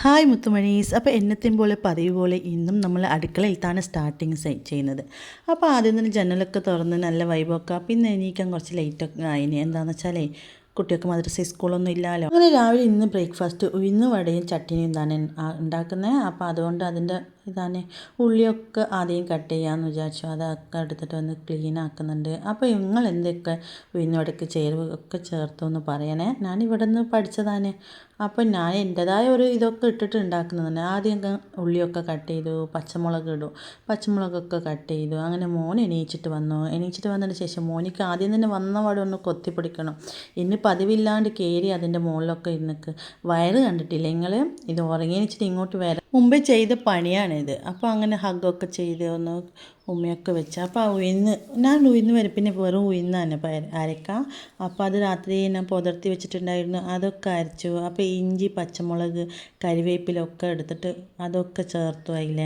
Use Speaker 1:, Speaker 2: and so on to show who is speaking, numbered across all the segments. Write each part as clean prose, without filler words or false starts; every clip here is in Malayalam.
Speaker 1: ഹായ് മുത്തുമണീസ്. അപ്പോൾ എന്നത്തെയും പോലെ പതിവ് പോലെ ഇന്നും നമ്മൾ അടുക്കളയിൽ തന്നെ സ്റ്റാർട്ടിങ് ചെയ്യുന്നത്. അപ്പോൾ ആദ്യം തന്നെ ജനലൊക്കെ തുറന്ന് നല്ല വൈബൊക്കെ, പിന്നെ എണീക്കാൻ കുറച്ച് ലേറ്റൊക്കെ ആയിന്. എന്താണെന്ന് വെച്ചാലേ കുട്ടികൾക്ക് മദ്രസ സ്കൂളൊന്നും ഇല്ലല്ലോ. അങ്ങനെ രാവിലെ ഇന്ന് ബ്രേക്ക്ഫാസ്റ്റ് ഉഴുന്ന് വടയും ചട്ടിനിയും തന്നെ ഉണ്ടാക്കുന്നത്. അപ്പോൾ അതുകൊണ്ട് അതിൻ്റെ ഇതാണ് ഉള്ളിയൊക്കെ ആദ്യം കട്ട് ചെയ്യാമെന്ന് വിചാരിച്ചു. അതൊക്കെ എടുത്തിട്ട് വന്ന് ക്ലീൻ ആക്കുന്നുണ്ട്. അപ്പോൾ നിങ്ങൾ എന്തൊക്കെ ഉഴുന്ന് വടക്ക് ചേരുവ ഒക്കെ ചേർത്തു എന്ന് പറയണേ. ഞാൻ ഇവിടെ നിന്ന് പഠിച്ചതാണ്. അപ്പോൾ ഞാൻ എൻ്റെതായ ഒരു ഇതൊക്കെ ഇട്ടിട്ട് ഉണ്ടാക്കുന്നതാണ്. ആദ്യം ഉള്ളിയൊക്കെ കട്ട് ചെയ്തു, പച്ചമുളക് ഇടും, പച്ചമുളകൊക്കെ കട്ട് ചെയ്തു. അങ്ങനെ മോൻ എണീച്ചിട്ട് വന്നതിന് ശേഷം മോനിക്ക് ആദ്യം തന്നെ വന്ന പാടെ ഒന്ന് കൊത്തിപ്പിടിക്കണം. ഇനി പതിവില്ലാണ്ട് കയറി അതിൻ്റെ മുകളിലൊക്കെ ഇരുന്നിക്ക് വയറ് കണ്ടിട്ടില്ല നിങ്ങൾ. ഇത് ഉറങ്ങിയെച്ചിട്ട് ഇങ്ങോട്ട് വരാം മുമ്പേ ചെയ്ത പണിയാണിത്. അപ്പോൾ അങ്ങനെ ഹഗ്ഗൊക്കെ ചെയ്ത് ഒന്ന് ഉമ്മയൊക്കെ വെച്ച്. അപ്പോൾ ഞാൻ ഉഴുന്ന് വരപ്പിന് വെറും ഉഴുന്നാണ് അരക്കാം. അപ്പോൾ അത് രാത്രി ഞാൻ പുതിർത്തി വെച്ചിട്ടുണ്ടായിരുന്നു, അതൊക്കെ അരച്ചു. അപ്പോൾ ഇഞ്ചി, പച്ചമുളക്, കരിവേപ്പിലൊക്കെ എടുത്തിട്ട് അതൊക്കെ ചേർത്തു അതിൽ.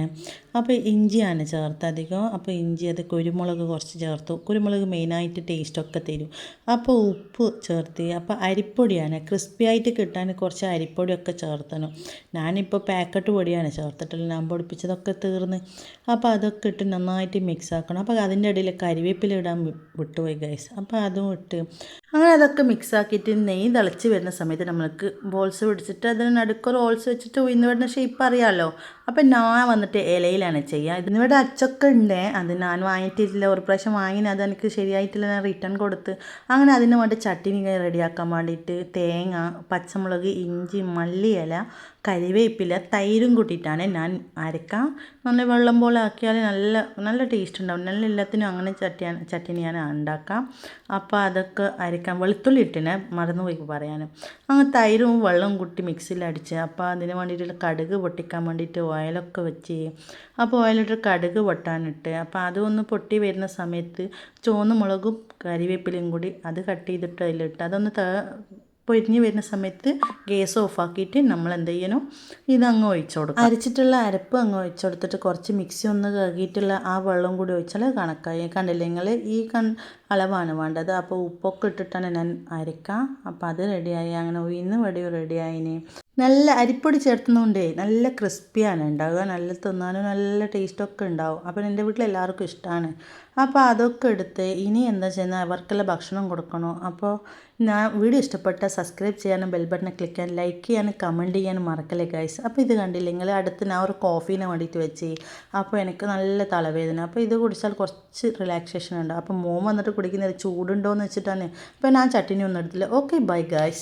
Speaker 1: അപ്പോൾ ഇഞ്ചിയാണ് ചേർത്ത് അധികം. അപ്പോൾ ഇഞ്ചി, അത് കുരുമുളക് കുറച്ച് ചേർത്തു. കുരുമുളക് മെയിനായിട്ട് ടേസ്റ്റൊക്കെ തരും. അപ്പോൾ ഉപ്പ് ചേർത്ത്. അപ്പോൾ അരിപ്പൊടിയാണ് ക്രിസ്പി ആയിട്ട് കിട്ടാൻ കുറച്ച് അരിപ്പൊടിയൊക്കെ ചേർത്തണം. ഞാനിപ്പോൾ പാക്കറ്റ് പൊടിയാണ് ചേർത്തിട്ടുള്ളത്, ഞാൻ പൊടിപ്പിച്ചതൊക്കെ തീർന്ന്. അപ്പോൾ അതൊക്കെ ഇട്ട് നന്നായിട്ട് മിക്സ് ആക്കണം. അപ്പോൾ അതിൻ്റെ ഇടയിൽ കരിവേപ്പില ഇടാൻ വിട്ടുപോയി ഗൈസ്. അപ്പോൾ അതും ഇട്ട് അങ്ങനെ അതൊക്കെ മിക്സ് ആക്കിയിട്ട് നെയ്യ് തിളച്ച് വരുന്ന സമയത്ത് നമ്മൾക്ക് ബോൾസ് പിടിച്ചിട്ട് അതിന് നടുക്കൊരു ഹോൾസ് വെച്ചിട്ട് ഉയർന്നു വരുന്ന ഷേപ്പ് അറിയാമല്ലോ. അപ്പം ഞാൻ വന്നിട്ട് ഇലയിലാണ് ചെയ്യുക. ഇതിനിവിടെ അച്ചൊക്കെ ഉണ്ട്, അത് ഞാൻ വാങ്ങിയിട്ടില്ല. ഒരു പ്രാവശ്യം വാങ്ങിന്, അത് എനിക്ക് ശരിയായിട്ടില്ല, ഞാൻ റിട്ടേൺ കൊടുത്ത്. അങ്ങനെ അതിന് വേണ്ടി ചട്ടിനി റെഡിയാക്കാൻ വേണ്ടിയിട്ട് തേങ്ങ, പച്ചമുളക്, ഇഞ്ചി, മല്ലിയില, കരിവേപ്പില, തൈരും കൂട്ടിയിട്ടാണ് ഞാൻ അരക്കാം. നല്ല വെള്ളം പോലെ ആക്കിയാൽ നല്ല നല്ല ടേസ്റ്റ് ഉണ്ടാവും. നല്ല എല്ലാത്തിനും അങ്ങനെ ചട്ടിനിയാണ് ഉണ്ടാക്കാം. അപ്പോൾ അതൊക്കെ അരക്കാം. വെളുത്തുള്ളി ഇട്ടിനെ മറന്നുപോയി പറയാനും. അങ്ങനെ തൈരും വെള്ളവും കൂട്ടി മിക്സിയിലടിച്ച്. അപ്പോൾ അതിന് വേണ്ടിയിട്ട് കടുക് പൊട്ടിക്കാൻ വേണ്ടിയിട്ട് ഓയിലൊക്കെ വെച്ച്. അപ്പോൾ ഓയിലിട്ട് കടുക് പൊട്ടാനിട്ട്. അപ്പോൾ അതൊന്ന് പൊട്ടി വരുന്ന സമയത്ത് ചുവന്ന മുളകും കരിവേപ്പിലയും കൂടി അത് കട്ട് ചെയ്തിട്ട് അതിലിട്ട് അതൊന്ന് പൊരിഞ്ഞ് വരുന്ന സമയത്ത് ഗ്യാസ് ഓഫാക്കിയിട്ട് നമ്മൾ എന്ത് ചെയ്യണം, ഇതങ്ങ് ഒഴിച്ചു കൊടുക്കും. അരച്ചിട്ടുള്ള അരപ്പ് അങ്ങ് ഒഴിച്ചു കൊടുത്തിട്ട് കുറച്ച് മിക്സി ഒന്ന് കഴുകിയിട്ടുള്ള ആ വെള്ളം കൂടി ഒഴിച്ചാൽ കണക്കായി. കണ്ടില്ലേ നിങ്ങൾ, ഈ അളവാണ് വേണ്ടത്. അപ്പോൾ ഉപ്പൊക്കെ ഇട്ടിട്ടാണ് ഞാൻ അരക്കാം. അപ്പോൾ അത് റെഡിയായി. അങ്ങനെ ഉഴുന്ന് വടയും റെഡിയായിന്. നല്ല അരിപ്പൊടി ചേർത്തുന്നതുകൊണ്ടേ നല്ല ക്രിസ്പിയാണ് ഉണ്ടാവുക. നല്ല തിന്നാനും നല്ല ടേസ്റ്റൊക്കെ ഉണ്ടാവും. അപ്പോൾ എൻ്റെ വീട്ടിൽ എല്ലാവർക്കും ഇഷ്ടമാണ്. അപ്പോൾ അതൊക്കെ എടുത്ത് ഇനി എന്താ ചെയ്യുന്നത്, അവർക്കെല്ലാം ഭക്ഷണം കൊടുക്കണം. അപ്പോൾ ഞാൻ വീഡിയോ ഇഷ്ടപ്പെട്ടാൽ സബ്സ്ക്രൈബ് ചെയ്യാനും ബെൽ ബട്ടൺ ക്ലിക്ക് ചെയ്യാനും ലൈക്ക് ചെയ്യാനും കമൻറ്റ് ചെയ്യാനും മറക്കല്ലേ ഗൈസ്. അപ്പോൾ ഇത് കണ്ടില്ലെങ്കിൽ അടുത്ത് ഞാൻ ഒരു കോഫീനെ വേണ്ടിയിട്ട് വെച്ച്. അപ്പോൾ എനിക്ക് നല്ല തലവേദന. അപ്പോൾ ഇത് കുടിച്ചാൽ കുറച്ച് റിലാക്സേഷൻ ഉണ്ട്. അപ്പോൾ മോൻ വന്നിട്ട് കുടിക്കുന്നത് ചൂടുണ്ടോ എന്ന് വെച്ചിട്ടാണ്. അപ്പോൾ ഞാൻ ചട്ടിനി ഒന്നും എടുത്തില്ല. Okay bye guys.